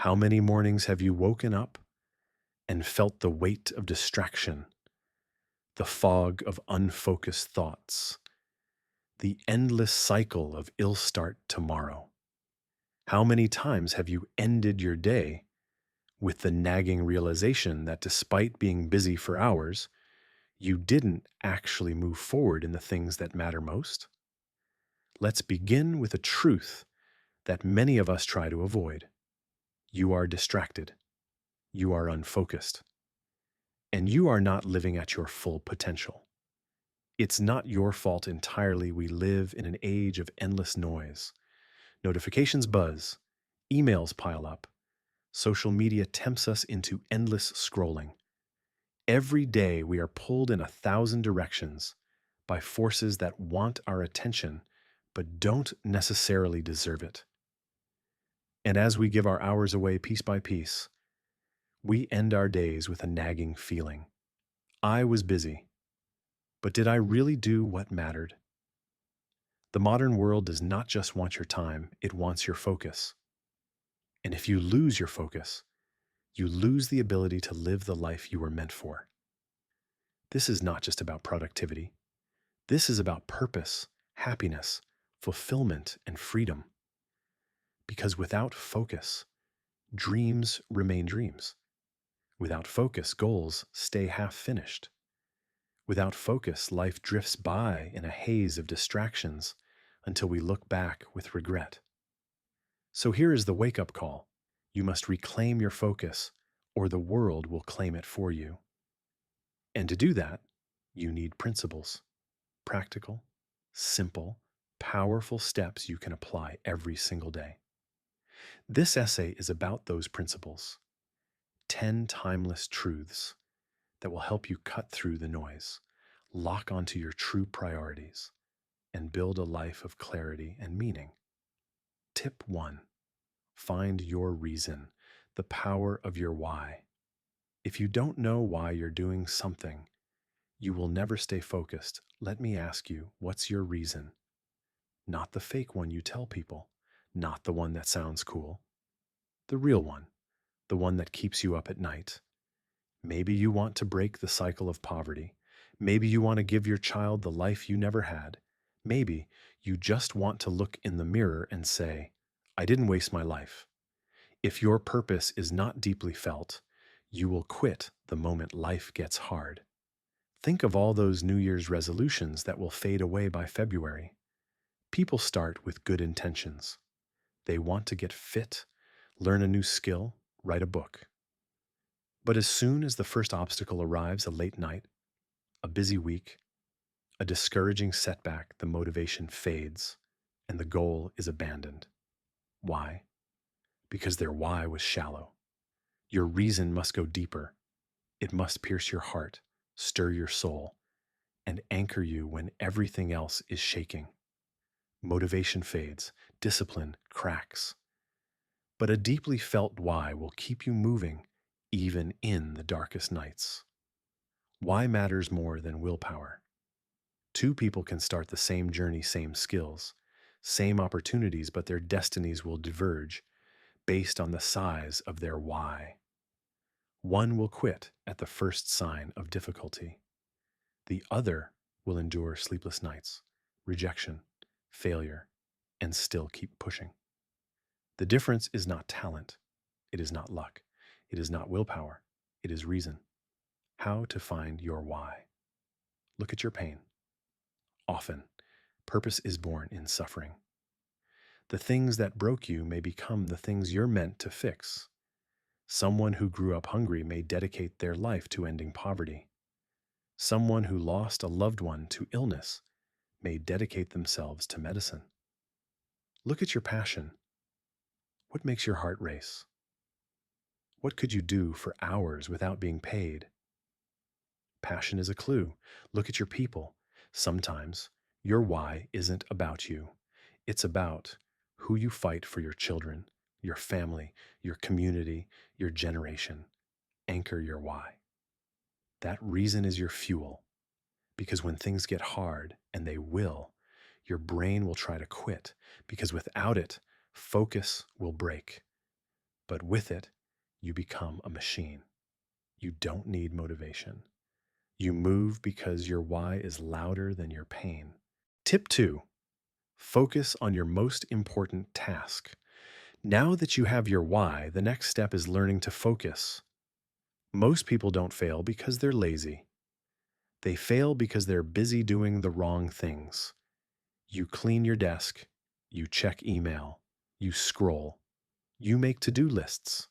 How many mornings have you woken up and felt the weight of distraction, the fog of unfocused thoughts, the endless cycle of ill start tomorrow? How many times have you ended your day with the nagging realization that despite being busy for hours, you didn't actually move forward in the things that matter most? Let's begin with a truth that many of us try to avoid. You are distracted. You are unfocused. And you are not living at your full potential. It's not your fault entirely we live in an age of endless noise. Notifications buzz, emails pile up, social media tempts us into endless scrolling. Every day we are pulled in 1,000 directions by forces that want our attention but don't necessarily deserve it. And as we give our hours away piece by piece, we end our days with a nagging feeling. I was busy, but did I really do what mattered? The modern world does not just want your time, it wants your focus. And if you lose your focus, you lose the ability to live the life you were meant for. This is not just about productivity. This is about purpose, happiness, fulfillment, and freedom. Because without focus, dreams remain dreams. Without focus, goals stay half finished. Without focus, life drifts by in a haze of distractions until we look back with regret. So here is the wake-up call. You must reclaim your focus, or the world will claim it for you. And to do that, you need principles. Practical, simple, powerful steps you can apply every single day. This essay is about those principles. 10 timeless truths that will help you cut through the noise, lock onto your true priorities, and build a life of clarity and meaning. Tip 1. Find your reason, the power of your why. If you don't know why you're doing something, you will never stay focused. Let me ask you, what's your reason? Not the fake one you tell people, not the one that sounds cool. The real one, the one that keeps you up at night. Maybe you want to break the cycle of poverty. Maybe you want to give your child the life you never had. Maybe you just want to look in the mirror and say, I didn't waste my life. If your purpose is not deeply felt, you will quit the moment life gets hard. Think of all those New Year's resolutions that will fade away by February. People start with good intentions. They want to get fit, learn a new skill, write a book. But as soon as the first obstacle arrives, a late night, a busy week, a discouraging setback, the motivation fades and the goal is abandoned. Why? Because their why was shallow. Your reason must go deeper. It must pierce your heart, stir your soul, and anchor you when everything else is shaking. Motivation fades, discipline cracks. But a deeply felt why will keep you moving even in the darkest nights. Why matters more than willpower. Two people can start the same journey, same skills, same opportunities, but their destinies will diverge based on the size of their why. One will quit at the first sign of difficulty. The other will endure sleepless nights, rejection, failure, and still keep pushing. The difference is not talent. It is not luck. It is not willpower. It is reason. How to find your why. Look at your pain. Often, purpose is born in suffering. The things that broke you may become the things you're meant to fix. Someone who grew up hungry may dedicate their life to ending poverty. Someone who lost a loved one to illness may dedicate themselves to medicine. Look at your passion. What makes your heart race? What could you do for hours without being paid? Passion is a clue. Look at your people. Sometimes your why isn't about you. It's about who you fight for your children, your family, your community, your generation. Anchor your why. That reason is your fuel. Because when things get hard, and they will, your brain will try to quit. Because without it, focus will break. but with it, you become a machine. You don't need motivation. You move because your why is louder than your pain. Tip 2: focus on your most important task. Now that you have your why, the next step is learning to focus. Most people don't fail because they're lazy. They fail because they're busy doing the wrong things. You clean your desk, you check email, you scroll, you make to-do lists.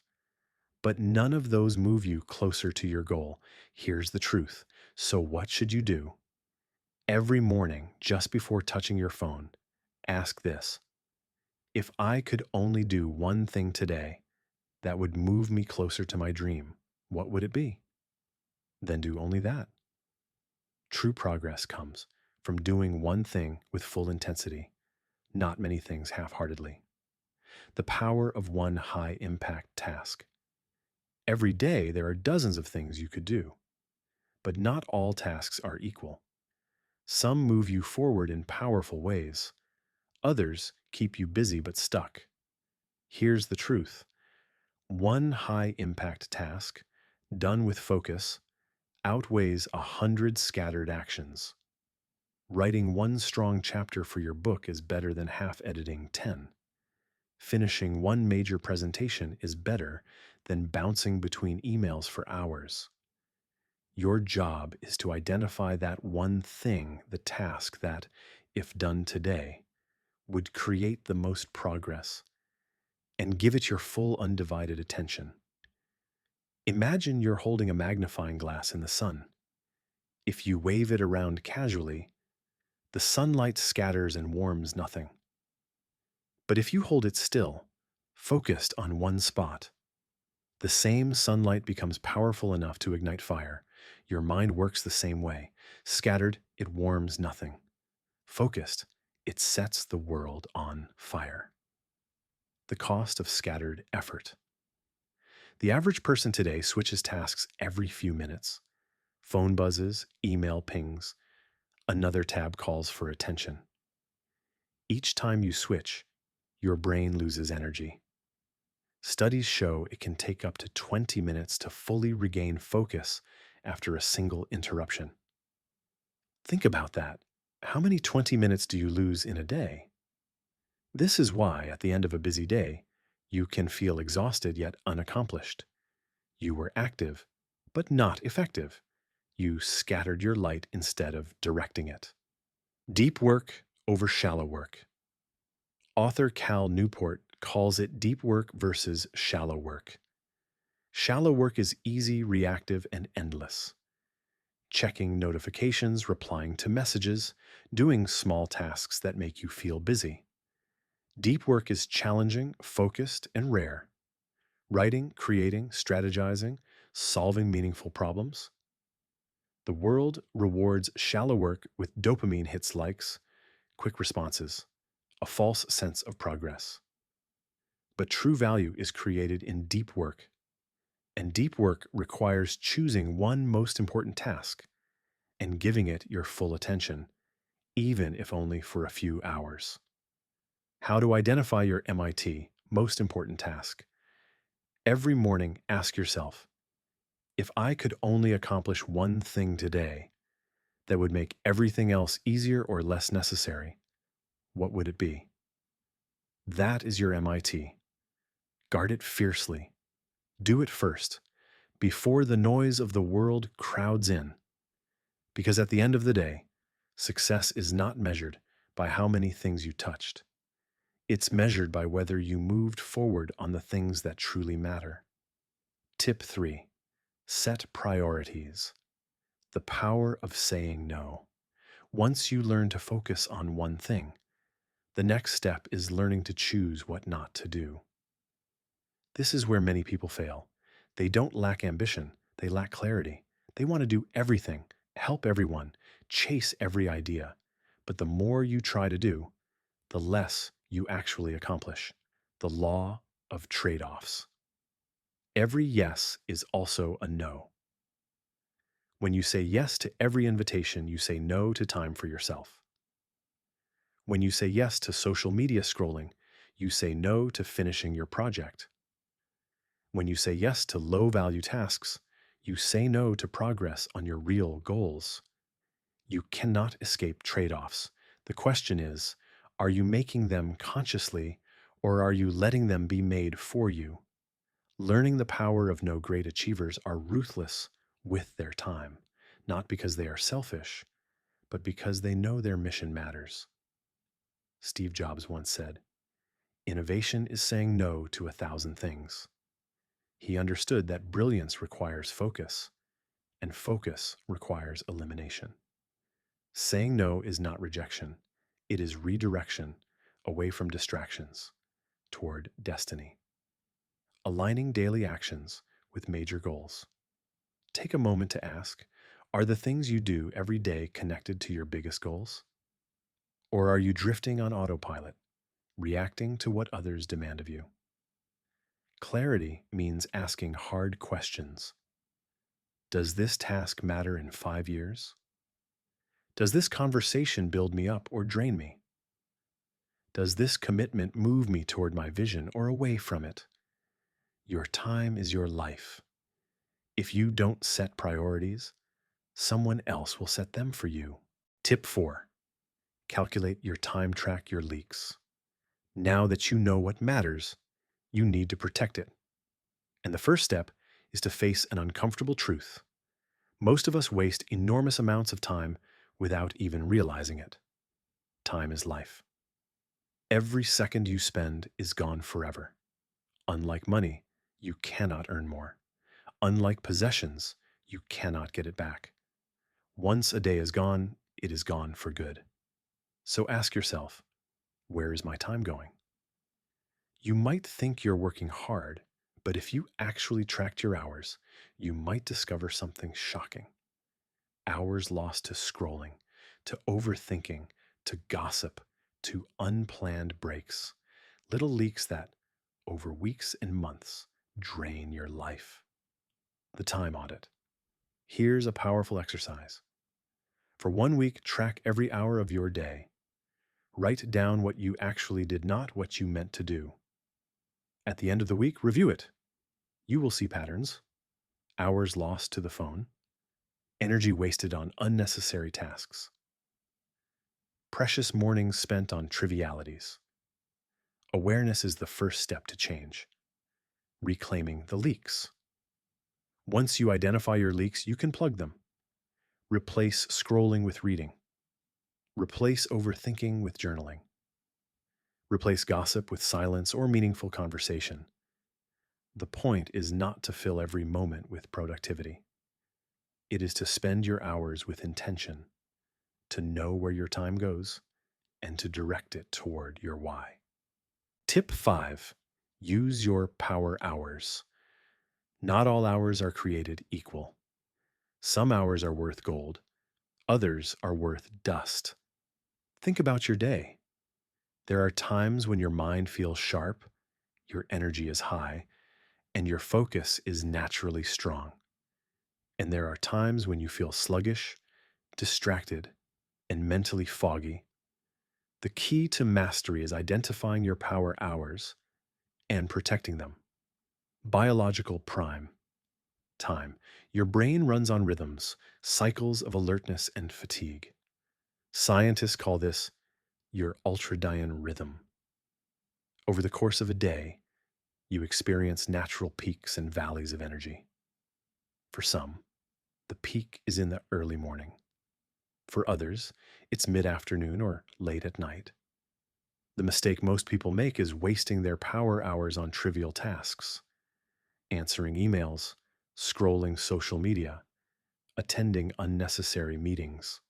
But none of those move you closer to your goal. Here's the truth. So what should you do? Every morning, just before touching your phone, ask this: if I could only do one thing today that would move me closer to my dream, what would it be? Then do only that. True progress comes from doing one thing with full intensity, not many things half-heartedly. The power of one high-impact task. Every day, there are dozens of things you could do, but not all tasks are equal. Some move you forward in powerful ways. Others keep you busy but stuck. Here's the truth. One high-impact task, done with focus, outweighs 100 scattered actions. Writing one strong chapter for your book is better than half editing 10. Finishing one major presentation is better than bouncing between emails for hours. Your job is to identify that one thing, the task that, if done today, would create the most progress, and give it your full undivided attention. Imagine you're holding a magnifying glass in the sun. If you wave it around casually, the sunlight scatters and warms nothing. But if you hold it still, focused on one spot, the same sunlight becomes powerful enough to ignite fire. Your mind works the same way. Scattered, it warms nothing. Focused, it sets the world on fire. The cost of scattered effort. The average person today switches tasks every few minutes. Phone buzzes, email pings, another tab calls for attention. Each time you switch, your brain loses energy. Studies show it can take up to 20 minutes to fully regain focus after a single interruption. Think about that. How many 20 minutes do you lose in a day? This is why, at the end of a busy day, you can feel exhausted yet unaccomplished. You were active, but not effective. You scattered your light instead of directing it. Deep work over shallow work. Author Cal Newport calls it deep work versus shallow work. Shallow work is easy, reactive, and endless. Checking notifications, replying to messages, doing small tasks that make you feel busy. Deep work is challenging, focused, and rare. Writing, creating, strategizing, solving meaningful problems. The world rewards shallow work with dopamine hits, likes, quick responses, a false sense of progress. But true value is created in deep work. And deep work requires choosing one most important task and giving it your full attention, even if only for a few hours. How to identify your MIT, most important task. Every morning, ask yourself, if I could only accomplish one thing today that would make everything else easier or less necessary, what would it be? That is your MIT. Guard it fiercely. Do it first, before the noise of the world crowds in. Because at the end of the day, success is not measured by how many things you touched. It's measured by whether you moved forward on the things that truly matter. Tip 3. Set priorities. The power of saying no. Once you learn to focus on one thing, the next step is learning to choose what not to do. This is where many people fail. They don't lack ambition, they lack clarity. They want to do everything, help everyone, chase every idea. But the more you try to do, the less you actually accomplish. The law of trade-offs. Every yes is also a no. When you say yes to every invitation, you say no to time for yourself. When you say yes to social media scrolling, you say no to finishing your project. When you say yes to low value tasks, you say no to progress on your real goals. You cannot escape trade offs. The question is, are you making them consciously or are you letting them be made for you? Learning the power of no great achievers are ruthless with their time, not because they are selfish, but because they know their mission matters. Steve Jobs once said, "Innovation is saying no to 1,000 things." He understood that brilliance requires focus, and focus requires elimination. Saying no is not rejection, it is redirection away from distractions toward destiny. Aligning daily actions with major goals. Take a moment to ask, are the things you do every day connected to your biggest goals? Or are you drifting on autopilot, reacting to what others demand of you? Clarity means asking hard questions. Does this task matter in 5 years? Does this conversation build me up or drain me? Does this commitment move me toward my vision or away from it? Your time is your life. If you don't set priorities, someone else will set them for you. Tip 4. Calculate your time, track your leaks. Now that you know what matters, you need to protect it. And the first step is to face an uncomfortable truth. Most of us waste enormous amounts of time without even realizing it. Time is life. Every second you spend is gone forever. Unlike money, you cannot earn more. Unlike possessions, you cannot get it back. Once a day is gone, it is gone for good. So ask yourself, where is my time going? You might think you're working hard, but if you actually tracked your hours, you might discover something shocking. Hours lost to scrolling, to overthinking, to gossip, to unplanned breaks. Little leaks that, over weeks and months, drain your life. The time audit. Here's a powerful exercise. For 1 week, track every hour of your day. Write down what you actually did, not what you meant to do. At the end of the week, review it. You will see patterns: hours lost to the phone, energy wasted on unnecessary tasks, precious mornings spent on trivialities. Awareness is the first step to change. Reclaiming the leaks. Once you identify your leaks, you can plug them. Replace scrolling with reading. Replace overthinking with journaling. Replace gossip with silence or meaningful conversation. The point is not to fill every moment with productivity. It is to spend your hours with intention, to know where your time goes, and to direct it toward your why. Tip 5. Use your power hours. Not all hours are created equal. Some hours are worth gold, others are worth dust. Think about your day. There are times when your mind feels sharp, your energy is high, and your focus is naturally strong. And there are times when you feel sluggish, distracted, and mentally foggy. The key to mastery is identifying your power hours and protecting them. Biological prime time. Your brain runs on rhythms, cycles of alertness and fatigue. Scientists call this your ultradian rhythm. Over the course of a day, you experience natural peaks and valleys of energy. For some, the peak is in the early morning. For others, it's mid-afternoon or late at night. The mistake most people make is wasting their power hours on trivial tasks, answering emails, scrolling social media, attending unnecessary meetings.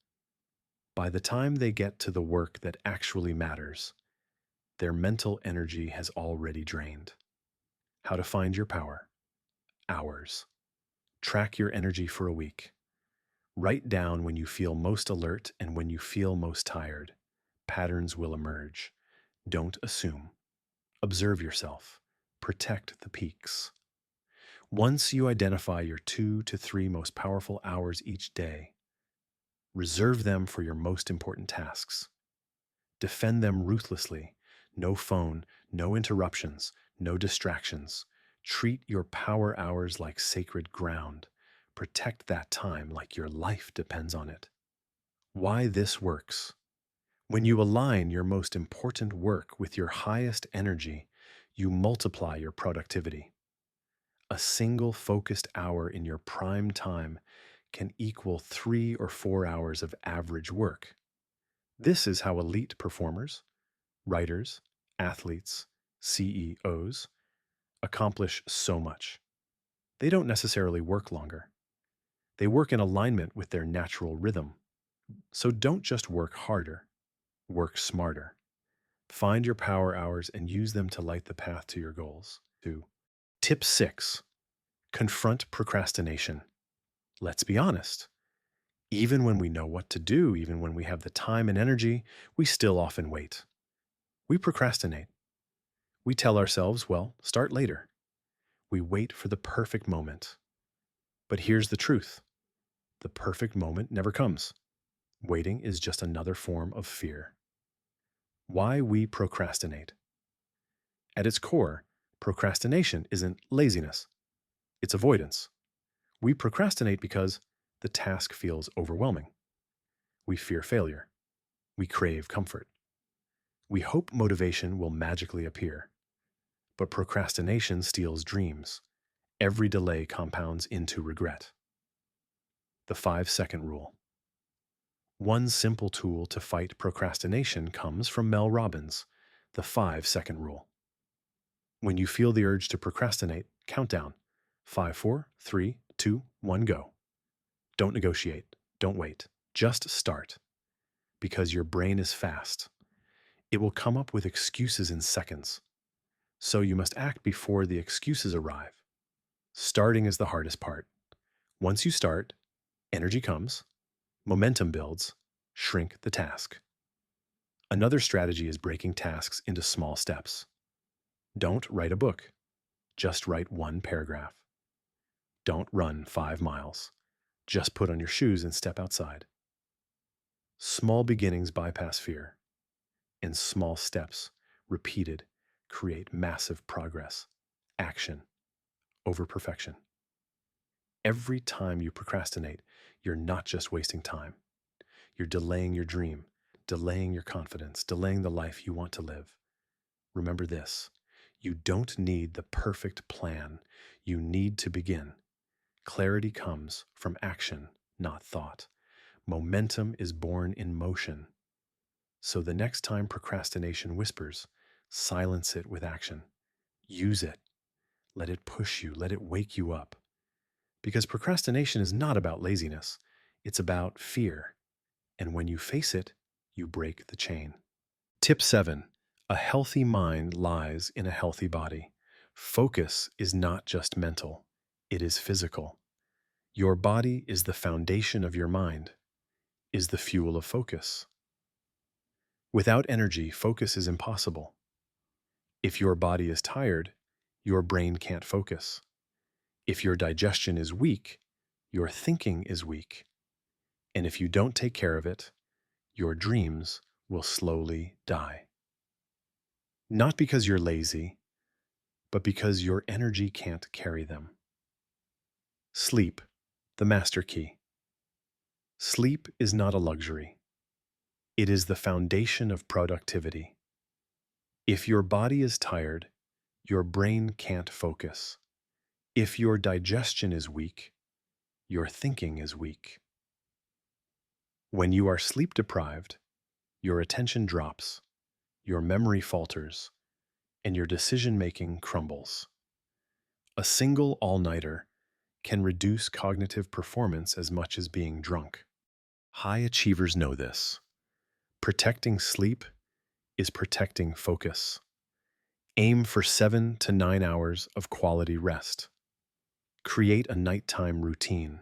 By the time they get to the work that actually matters, their mental energy has already drained. How to find your power? Hours. Track your energy for a week. Write down when you feel most alert and when you feel most tired. Patterns will emerge. Don't assume. Observe yourself. Protect the peaks. Once you identify your 2 to 3 most powerful hours each day, reserve them for your most important tasks. Defend them ruthlessly. No phone, no interruptions, no distractions. Treat your power hours like sacred ground. Protect that time like your life depends on it. Why this works. When you align your most important work with your highest energy, you multiply your productivity. A single focused hour in your prime time can equal 3 or 4 hours of average work. This is how elite performers, writers, athletes, CEOs accomplish so much. They don't necessarily work longer. They work in alignment with their natural rhythm. So don't just work harder, work smarter. Find your power hours and use them to light the path to your goals. 2. Tip 6. Confront procrastination. Let's be honest. Even when we know what to do, even when we have the time and energy, we still often wait. We procrastinate. We tell ourselves, well, start later. We wait for the perfect moment. But here's the truth. The perfect moment never comes. Waiting is just another form of fear. Why we procrastinate. At its core, procrastination isn't laziness, it's avoidance. We procrastinate because the task feels overwhelming. We fear failure. We crave comfort. We hope motivation will magically appear. But procrastination steals dreams. Every delay compounds into regret. The 5-second rule. One simple tool to fight procrastination comes from Mel Robbins, the 5-second rule. When you feel the urge to procrastinate, count down. 5, 4, 3, 2, 1, go. Don't negotiate. Don't wait. Just start. Because your brain is fast. It will come up with excuses in seconds. So you must act before the excuses arrive. Starting is the hardest part. Once you start, energy comes, momentum builds, shrink the task. Another strategy is breaking tasks into small steps. Don't write a book. Just write one paragraph. Don't run 5 miles. Just put on your shoes and step outside. Small beginnings bypass fear, and small steps, repeated, create massive progress. Action over perfection. Every time you procrastinate, you're not just wasting time. You're delaying your dream, delaying your confidence, delaying the life you want to live. Remember this, you don't need the perfect plan. You need to begin. Clarity comes from action, not thought. Momentum is born in motion. So the next time procrastination whispers, silence it with action. Use it. Let it push you. Let it wake you up. Because procrastination is not about laziness. It's about fear. And when you face it, you break the chain. Tip 7. A healthy mind lies in a healthy body. Focus is not just mental. It is physical. Your body is the foundation of your mind, is the fuel of focus. Without energy, focus is impossible. If your body is tired, your brain can't focus. If your digestion is weak, your thinking is weak. And if you don't take care of it, your dreams will slowly die. Not because you're lazy, but because your energy can't carry them. Sleep, the master key. Sleep is not a luxury. It is the foundation of productivity. If your body is tired, your brain can't focus. If your digestion is weak, your thinking is weak. When you are sleep deprived, your attention drops, your memory falters, and your decision-making crumbles. A single all-nighter can reduce cognitive performance as much as being drunk. High achievers know this. Protecting sleep is protecting focus. Aim for 7 to 9 hours of quality rest. Create a nighttime routine.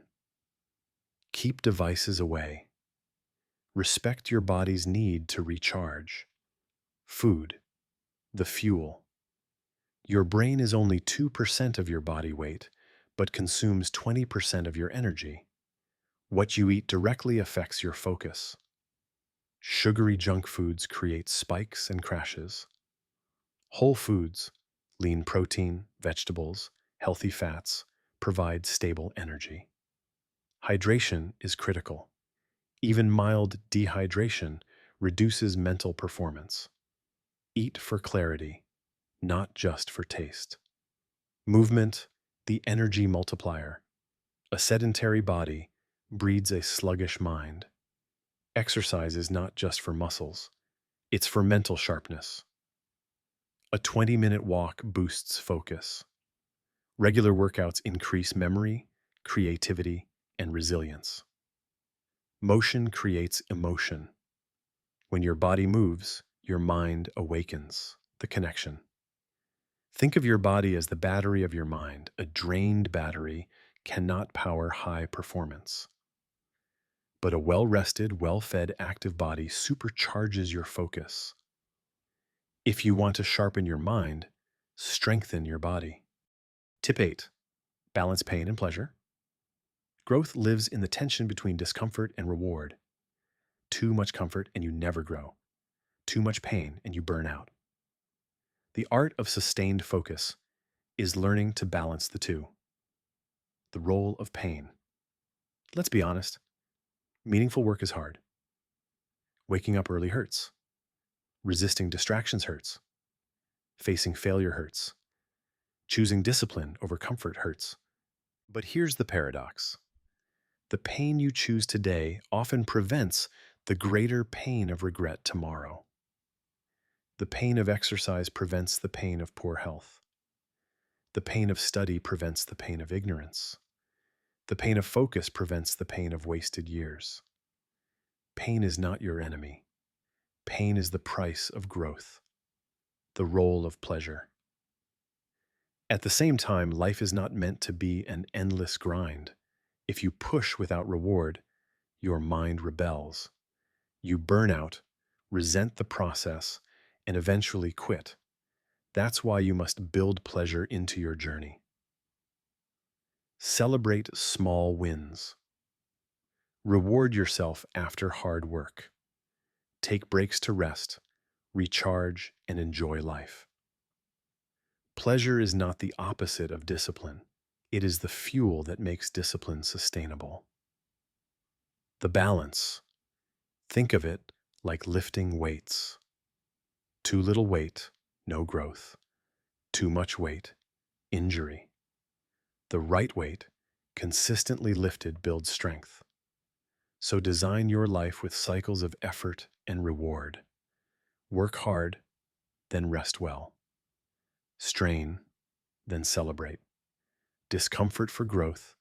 Keep devices away. Respect your body's need to recharge. Food, the fuel. Your brain is only 2% of your body weight, but consumes 20% of your energy. What you eat directly affects your focus. Sugary junk foods create spikes and crashes. Whole foods, lean protein, vegetables, Healthy fats provide stable energy. Hydration is critical. Even mild dehydration reduces mental performance. Eat for clarity, not just for taste. Movement, the energy multiplier. A sedentary body breeds a sluggish mind. Exercise is not just for muscles, it's for mental sharpness. A 20-minute walk boosts focus. Regular workouts increase memory, creativity, and resilience. Motion creates emotion. When your body moves, your mind awakens the connection. Think of your body as the battery of your mind. A drained battery cannot power high performance. But a well-rested, well-fed, active body supercharges your focus. If you want to sharpen your mind, strengthen your body. Tip 8. Balance pain and pleasure. Growth lives in the tension between discomfort and reward. Too much comfort and you never grow. Too much pain and you burn out. The art of sustained focus is learning to balance the two. The role of pain. Let's be honest. Meaningful work is hard. Waking up early hurts. Resisting distractions hurts. Facing failure hurts. Choosing discipline over comfort hurts. But here's the paradox. The pain you choose today often prevents the greater pain of regret tomorrow. The pain of exercise prevents the pain of poor health. The pain of study prevents the pain of ignorance. The pain of focus prevents the pain of wasted years. Pain is not your enemy. Pain is the price of growth, the role of pleasure. At the same time, life is not meant to be an endless grind. If you push without reward, your mind rebels. You burn out, resent the process, and eventually quit. That's why you must build pleasure into your journey. Celebrate small wins. Reward yourself after hard work. Take breaks to rest, recharge, and enjoy life. Pleasure is not the opposite of discipline. It is the fuel that makes discipline sustainable. The balance. Think of it like lifting weights. Too little weight, no growth. Too much weight, injury. The right weight, consistently lifted, builds strength. So design your life with cycles of effort and reward. Work hard, then rest well. Strain, then celebrate. Discomfort for growth,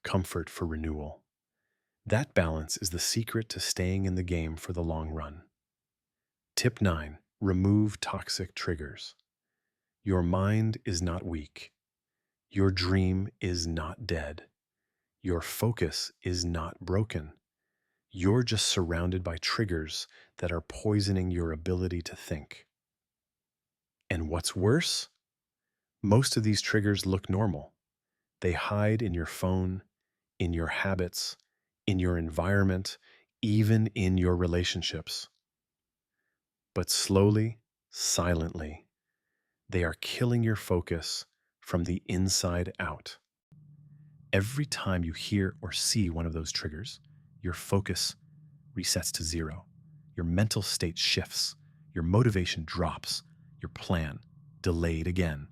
comfort for renewal. That balance is the secret to staying in the game for the long run. Tip 9. Remove toxic triggers. Your mind is not weak. Your dream is not dead. Your focus is not broken. You're just surrounded by triggers that are poisoning your ability to think. And what's worse? Most of these triggers look normal. They hide in your phone, in your habits, in your environment, even in your relationships. But slowly, silently, they are killing your focus from the inside out. Every time you hear or see one of those triggers, your focus resets to zero. Your mental state shifts. Your motivation drops. Your plan delayed again.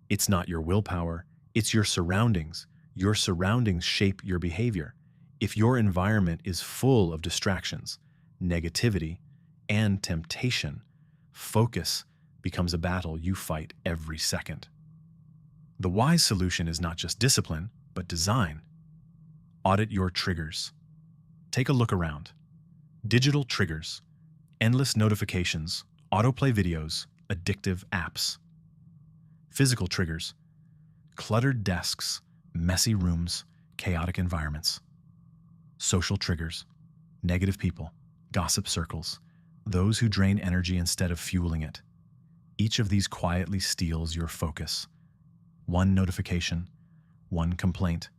It's not your willpower, it's your surroundings. Your surroundings shape your behavior. If your environment is full of distractions, negativity, and temptation, focus becomes a battle you fight every second. The wise solution is not just discipline, but design. Audit your triggers. Take a look around. Digital triggers, endless notifications, autoplay videos, addictive apps. Physical triggers, cluttered desks, messy rooms, chaotic environments. Social triggers, negative people, gossip circles, those who drain energy instead of fueling it. Each of these quietly steals your focus. One notification, one complaint,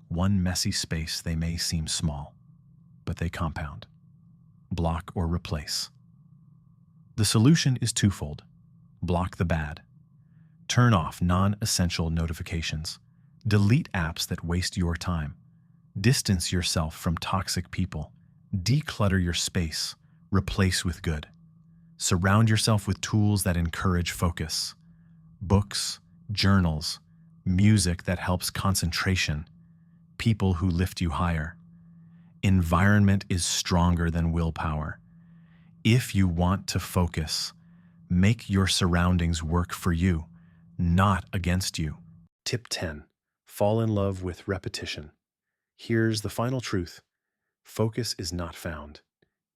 one messy space. They may seem small, but they compound. Block or replace. The solution is twofold. Block the bad. Turn off non-essential notifications. Delete apps that waste your time. Distance yourself from toxic people. Declutter your space. Replace with good. Surround yourself with tools that encourage focus. Books, journals, music that helps concentration, people who lift you higher. Environment is stronger than willpower. If you want to focus, make your surroundings work for you, not against you. Tip 10. Fall in love with repetition. Here's the final truth. Focus is not found.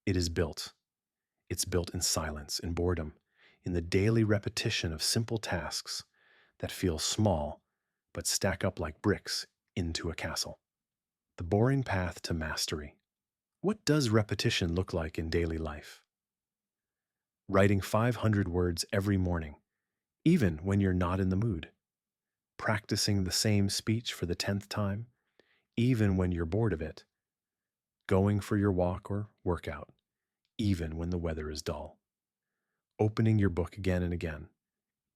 It is built. It's built in silence, in boredom, in the daily repetition of simple tasks that feel small but stack up like bricks into a castle. The boring path to mastery. What does repetition look like in daily life? Writing 500 words every morning, even when you're not in the mood. Practicing the same speech for the 10th time, even when you're bored of it. Going for your walk or workout, even when the weather is dull. Opening your book again and again,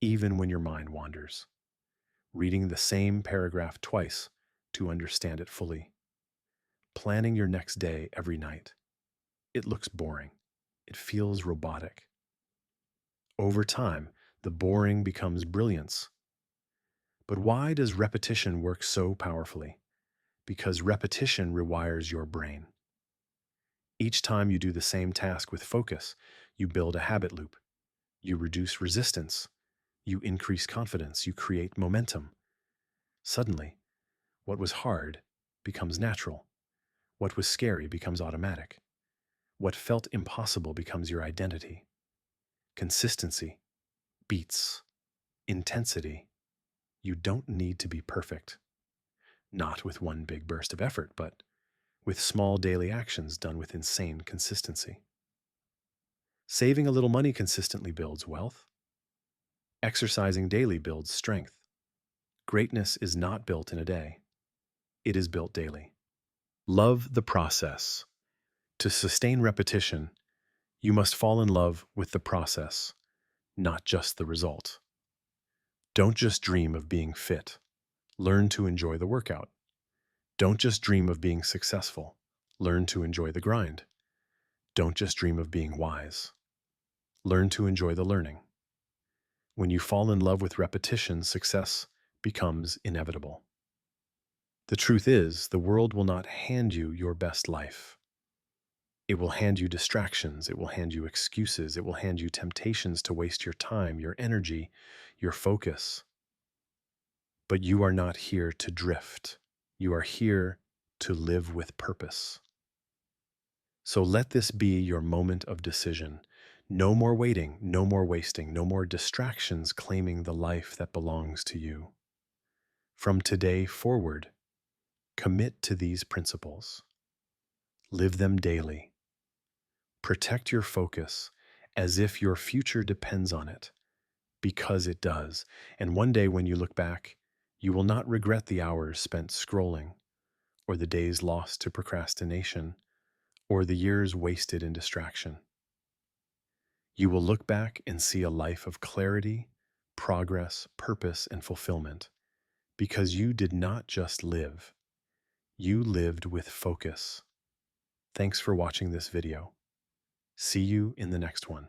even when your mind wanders. Reading the same paragraph twice to understand it fully. Planning your next day every night. It looks boring. It feels robotic. Over time, the boring becomes brilliance. But why does repetition work so powerfully? Because repetition rewires your brain. Each time you do the same task with focus, you build a habit loop. You reduce resistance. You increase confidence. You create momentum. Suddenly, what was hard becomes natural. What was scary becomes automatic. What felt impossible becomes your identity. Consistency beats intensity. You don't need to be perfect. Not with one big burst of effort, but with small daily actions done with insane consistency. Saving a little money consistently builds wealth. Exercising daily builds strength. Greatness is not built in a day. It is built daily. Love the process. To sustain repetition, you must fall in love with the process, not just the result. Don't just dream of being fit. Learn to enjoy the workout. Don't just dream of being successful. Learn to enjoy the grind. Don't just dream of being wise. Learn to enjoy the learning. When you fall in love with repetition, success becomes inevitable. The truth is, the world will not hand you your best life. It will hand you distractions. It will hand you excuses. It will hand you temptations to waste your time, your energy, your focus. But you are not here to drift. You are here to live with purpose. So let this be your moment of decision. No more waiting, no more wasting, no more distractions claiming the life that belongs to you. From today forward, commit to these principles. Live them daily. Protect your focus as if your future depends on it, because it does. And one day when you look back, you will not regret the hours spent scrolling, or the days lost to procrastination, or the years wasted in distraction. You will look back and see a life of clarity, progress, purpose, and fulfillment, because you did not just live, you lived with focus. Thanks for watching this video. See you in the next one.